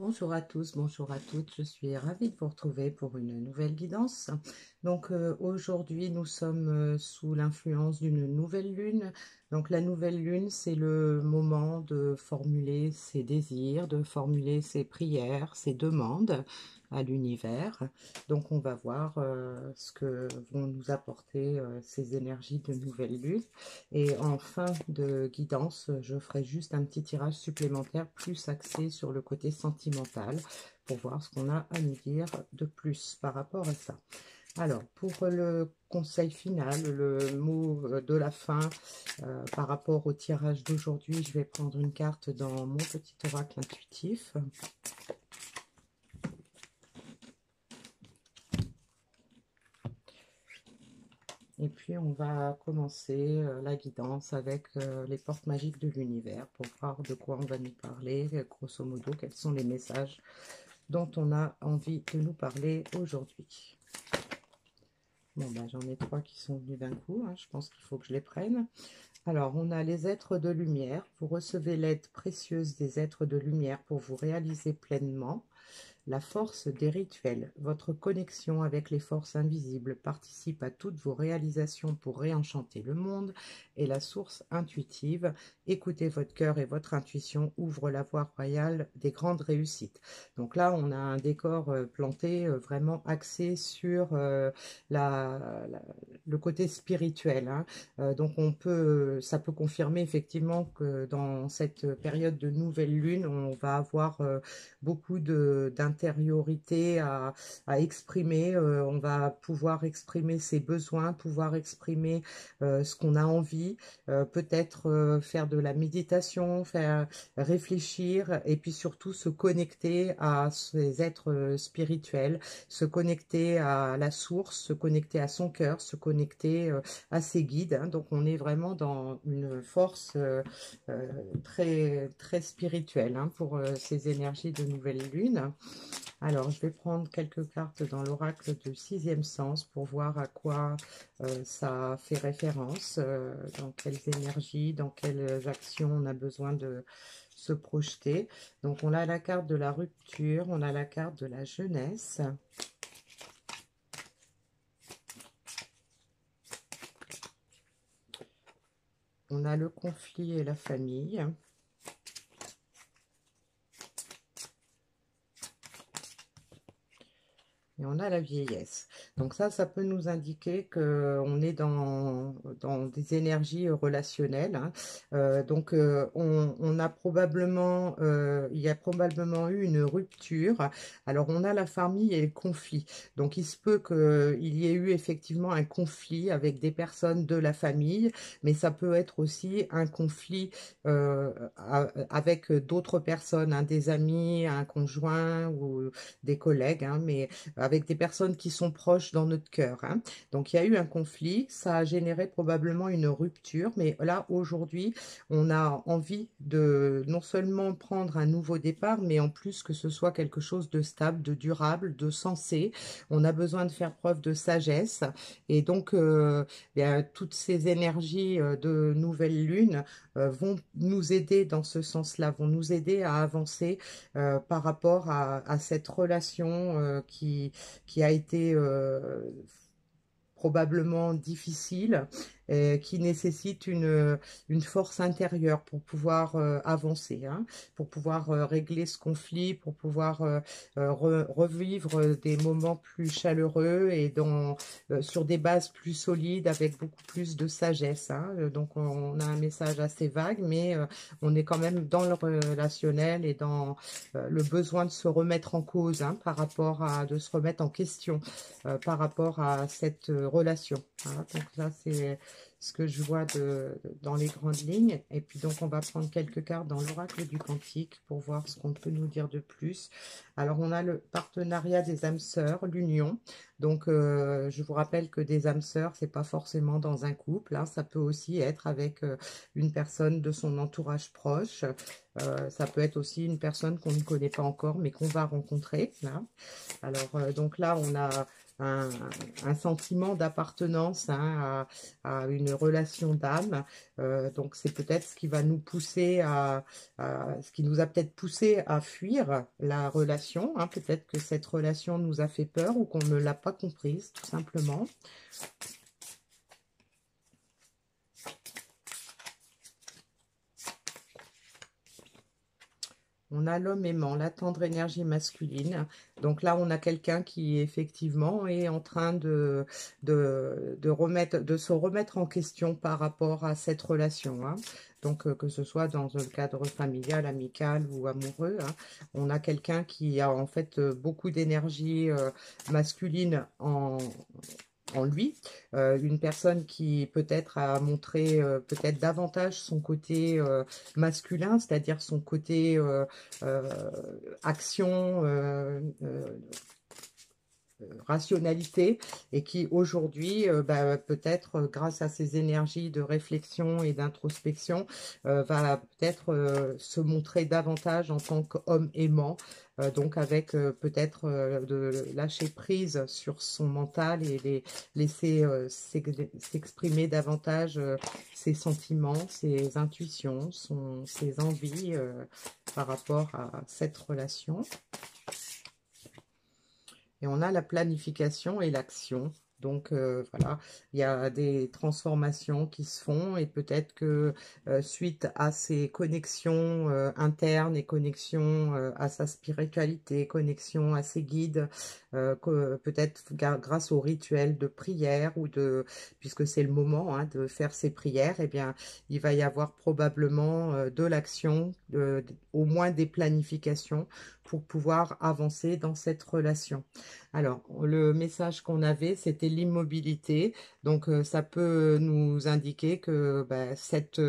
Bonjour à tous, bonjour à toutes, je suis ravie de vous retrouver pour une nouvelle guidance. Donc aujourd'hui nous sommes sous l'influence d'une nouvelle lune. Donc la nouvelle lune, c'est le moment de formuler ses désirs, de formuler ses prières, ses demandes à l'univers. Donc on va voir ce que vont nous apporter ces énergies de nouvelle lune. Et en fin de guidance, je ferai juste un petit tirage supplémentaire plus axé sur le côté sentimental pour voir ce qu'on a à nous dire de plus par rapport à ça. Alors, pour le conseil final, le mot de la fin par rapport au tirage d'aujourd'hui, je vais prendre une carte dans mon petit oracle intuitif. Et puis, on va commencer la guidance avec les portes magiques de l'univers pour voir de quoi on va nous parler, grosso modo, quels sont les messages dont on a envie de nous parler aujourd'hui. Bon, ben, j'en ai 3 qui sont venus d'un coup, hein, je pense qu'il faut que je les prenne. Alors, on a les êtres de lumière. Vous recevez l'aide précieuse des êtres de lumière pour vous réaliser pleinement. La force des rituels. Votre connexion avec les forces invisibles participe à toutes vos réalisations pour réenchanter le monde. Et la source intuitive. Écoutez votre cœur et votre intuition ouvre la voie royale des grandes réussites. Donc là, on a un décor planté vraiment axé sur le côté spirituel. Hein. Donc ça peut confirmer effectivement que dans cette période de nouvelle lune, on va avoir beaucoup d'intériorité à exprimer. On va pouvoir exprimer ses besoins, pouvoir exprimer ce qu'on a envie, peut-être faire de la méditation, faire réfléchir et puis surtout se connecter à ces êtres spirituels, se connecter à la source, se connecter à son cœur, se connecter à ses guides. Hein. Donc on est vraiment dans une force très, très spirituelle hein, pour ces énergies de nouvelle lune. Alors, je vais prendre quelques cartes dans l'oracle de sixième sens pour voir à quoi ça fait référence, dans quelles énergies, dans quelles actions on a besoin de se projeter. Donc, on a la carte de la rupture, on a la carte de la jeunesse. On a le conflit et la famille. Et on a la vieillesse. Donc ça peut nous indiquer qu'on est dans des énergies relationnelles. Hein. On a probablement, il y a probablement eu une rupture. Alors, on a la famille et le conflit. Donc, il se peut qu'il y ait eu effectivement un conflit avec des personnes de la famille, mais ça peut être aussi un conflit avec d'autres personnes, hein, des amis, un conjoint ou des collègues, hein, mais avec des personnes qui sont proches dans notre cœur. Hein. Donc, il y a eu un conflit, ça a généré probablement une rupture, mais là, aujourd'hui, on a envie de non seulement prendre un nouveau départ, mais en plus que ce soit quelque chose de stable, de durable, de sensé. On a besoin de faire preuve de sagesse, et donc, bien, toutes ces énergies de nouvelle lune vont nous aider dans ce sens-là, vont nous aider à avancer par rapport à cette relation qui a été probablement difficile, qui nécessite une force intérieure pour pouvoir avancer, hein, pour pouvoir régler ce conflit, pour pouvoir revivre des moments plus chaleureux et sur des bases plus solides avec beaucoup plus de sagesse. Hein. Donc on a un message assez vague, mais on est quand même dans le relationnel et dans le besoin de se remettre en cause hein, par rapport de se remettre en question par rapport à cette relation. Hein. Donc là, c'est ce que je vois dans les grandes lignes. Et puis donc, on va prendre quelques cartes dans l'oracle du quantique pour voir ce qu'on peut nous dire de plus. Alors, on a le partenariat des âmes sœurs, l'union. Donc, je vous rappelle que des âmes sœurs, c'est pas forcément dans un couple. Hein. Ça peut aussi être avec une personne de son entourage proche. Ça peut être aussi une personne qu'on ne connaît pas encore, mais qu'on va rencontrer. Là. Alors, donc là, on a un, un sentiment d'appartenance, hein, à une relation d'âme. Donc c'est peut-être ce qui va nous pousser ce qui nous a peut-être poussé à fuir la relation, hein. Peut-être que cette relation nous a fait peur ou qu'on ne l'a pas comprise, tout simplement. On a l'homme aimant, la tendre énergie masculine. Donc là, on a quelqu'un qui effectivement est en train de se remettre en question par rapport à cette relation, hein. Donc que ce soit dans un cadre familial, amical ou amoureux, hein. On a quelqu'un qui a en fait beaucoup d'énergie masculine en lui, une personne qui peut-être a montré peut-être davantage son côté masculin, c'est-à-dire son côté euh, action, rationalité, et qui aujourd'hui, bah, peut-être grâce à ses énergies de réflexion et d'introspection, va peut-être se montrer davantage en tant qu'homme aimant, donc avec peut-être de lâcher prise sur son mental et laisser s'exprimer davantage ses sentiments, ses intuitions, ses envies par rapport à cette relation. Et on a la planification et l'action. Donc voilà, il y a des transformations qui se font et peut-être que suite à ces connexions internes et connexions à sa spiritualité, connexion à ses guides, peut-être grâce au rituel de prière ou puisque c'est le moment, hein, de faire ces prières, eh bien il va y avoir probablement de l'action, au moins des planifications pour pouvoir avancer dans cette relation. Alors, le message qu'on avait, c'était l'immobilité. Donc, ça peut nous indiquer que bah, cette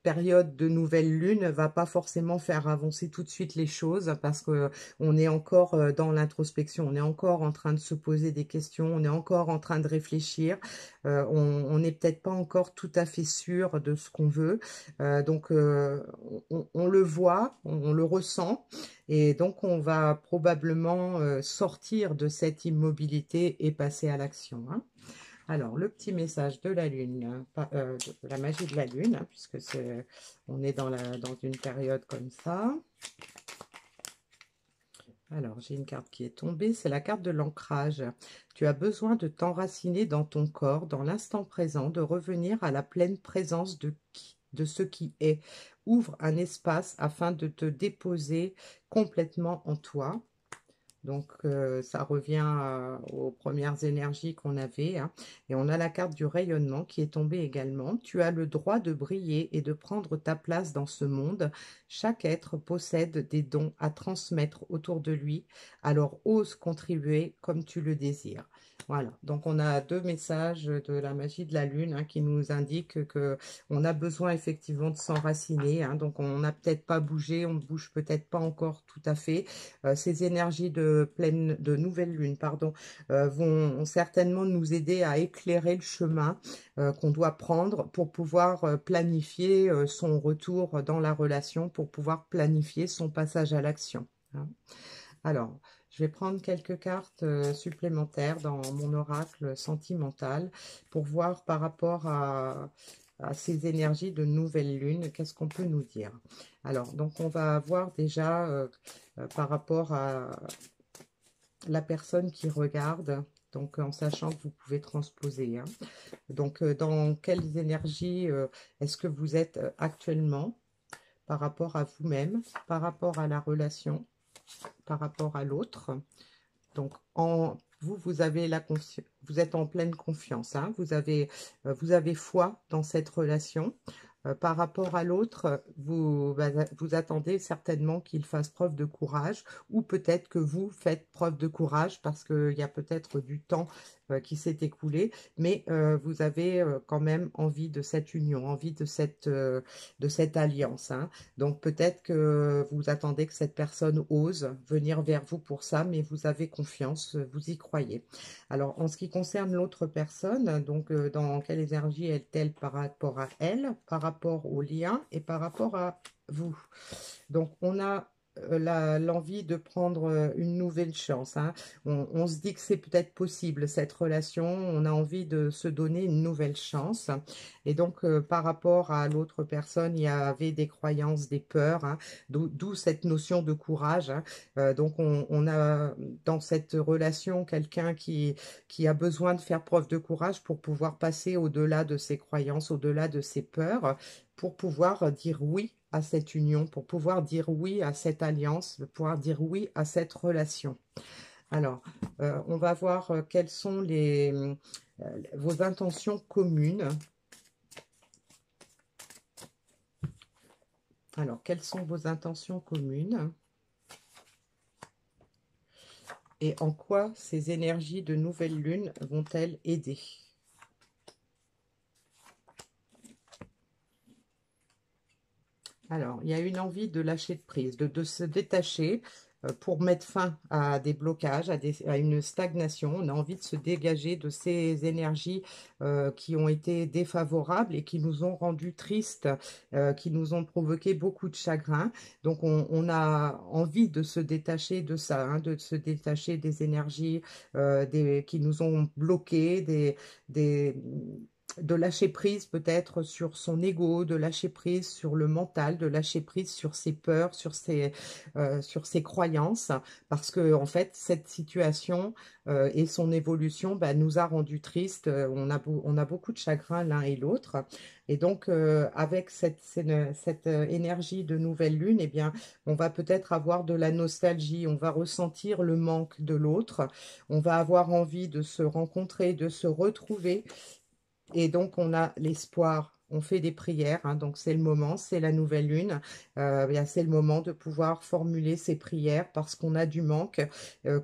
période de nouvelle lune ne va pas forcément faire avancer tout de suite les choses parce que on est encore dans l'introspection, on est encore en train de se poser des questions, on est encore en train de réfléchir. On n'est peut-être pas encore tout à fait sûr de ce qu'on veut. Donc, on le voit, on le ressent. Et donc, on va probablement sortir de cette immobilité et passer à l'action, hein. Alors, le petit message de la Lune, hein, de la magie de la Lune, hein, puisque on est dans une période comme ça. Alors, j'ai une carte qui est tombée, c'est la carte de l'ancrage. Tu as besoin de t'enraciner dans ton corps, dans l'instant présent, de revenir à la pleine présence de ce qui est. Ouvre un espace afin de te déposer complètement en toi. Donc, ça revient aux premières énergies qu'on avait, hein. Et on a la carte du rayonnement qui est tombée également. Tu as le droit de briller et de prendre ta place dans ce monde. Chaque être possède des dons à transmettre autour de lui. Alors, ose contribuer comme tu le désires. Voilà, donc on a deux messages de la magie de la Lune, hein, qui nous indiquent que on a besoin effectivement de s'enraciner, hein. Donc, on n'a peut-être pas bougé, on ne bouge peut-être pas encore tout à fait. Ces énergies de nouvelle lune, pardon, vont certainement nous aider à éclairer le chemin qu'on doit prendre pour pouvoir planifier son retour dans la relation, pour pouvoir planifier son passage à l'action, hein. Alors, je vais prendre quelques cartes supplémentaires dans mon oracle sentimental pour voir par rapport à ces énergies de nouvelle lune, qu'est-ce qu'on peut nous dire. Alors, donc on va voir déjà par rapport à la personne qui regarde, donc en sachant que vous pouvez transposer, hein. Donc, dans quelles énergies est-ce que vous êtes actuellement par rapport à vous-même, par rapport à la relation, par rapport à l'autre. Donc, vous avez vous êtes en pleine confiance, hein. Vous avez foi dans cette relation. Par rapport à l'autre, vous attendez certainement qu'il fasse preuve de courage, ou peut-être que vous faites preuve de courage parce qu'il y a peut-être du temps qui s'est écoulé, mais vous avez quand même envie de cette union, envie de cette alliance, hein. Donc peut-être que vous attendez que cette personne ose venir vers vous pour ça, mais vous avez confiance, vous y croyez. Alors en ce qui concerne l'autre personne, donc dans quelle énergie est-elle par rapport à elle, par rapport au lien et par rapport à vous. Donc on a l'envie de prendre une nouvelle chance, hein. On se dit que c'est peut-être possible, cette relation, on a envie de se donner une nouvelle chance. Et donc, par rapport à l'autre personne, il y avait des croyances, des peurs, hein, d'où cette notion de courage, hein. Donc, on a dans cette relation quelqu'un qui a besoin de faire preuve de courage pour pouvoir passer au-delà de ses croyances, au-delà de ses peurs, pour pouvoir dire oui à cette union, pour pouvoir dire oui à cette alliance, pour pouvoir dire oui à cette relation. Alors, on va voir quelles sont vos intentions communes. Alors, quelles sont vos intentions communes? Et en quoi ces énergies de nouvelle lune vont-elles aider? Alors, il y a une envie de lâcher de prise, de se détacher pour mettre fin à des blocages, à une stagnation. On a envie de se dégager de ces énergies qui ont été défavorables et qui nous ont rendus tristes, qui nous ont provoqué beaucoup de chagrin. Donc, on a envie de se détacher de ça, hein, de se détacher des énergies qui nous ont bloqués, des de lâcher prise peut-être sur son ego, de lâcher prise sur le mental, de lâcher prise sur ses peurs, sur ses croyances, parce que en fait cette situation et son évolution bah, nous a rendus tristes, on a beaucoup de chagrin l'un et l'autre, et donc avec cette énergie de nouvelle lune, eh bien on va peut-être avoir de la nostalgie, on va ressentir le manque de l'autre, on va avoir envie de se rencontrer, de se retrouver. Et donc, on a l'espoir, on fait des prières, hein, donc c'est le moment, c'est la nouvelle lune, bien, c'est le moment de pouvoir formuler ces prières parce qu'on a du manque,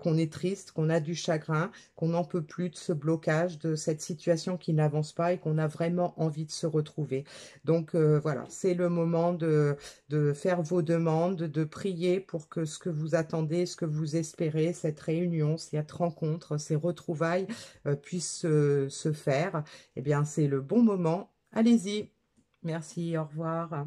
qu'on est triste, qu'on a du chagrin, qu'on n'en peut plus de ce blocage, de cette situation qui n'avance pas et qu'on a vraiment envie de se retrouver. Donc voilà, c'est le moment de faire vos demandes, de prier pour que ce que vous attendez, ce que vous espérez, cette réunion, cette rencontre, ces retrouvailles puissent se faire. Eh bien, c'est le bon moment. Allez-y. Merci, au revoir.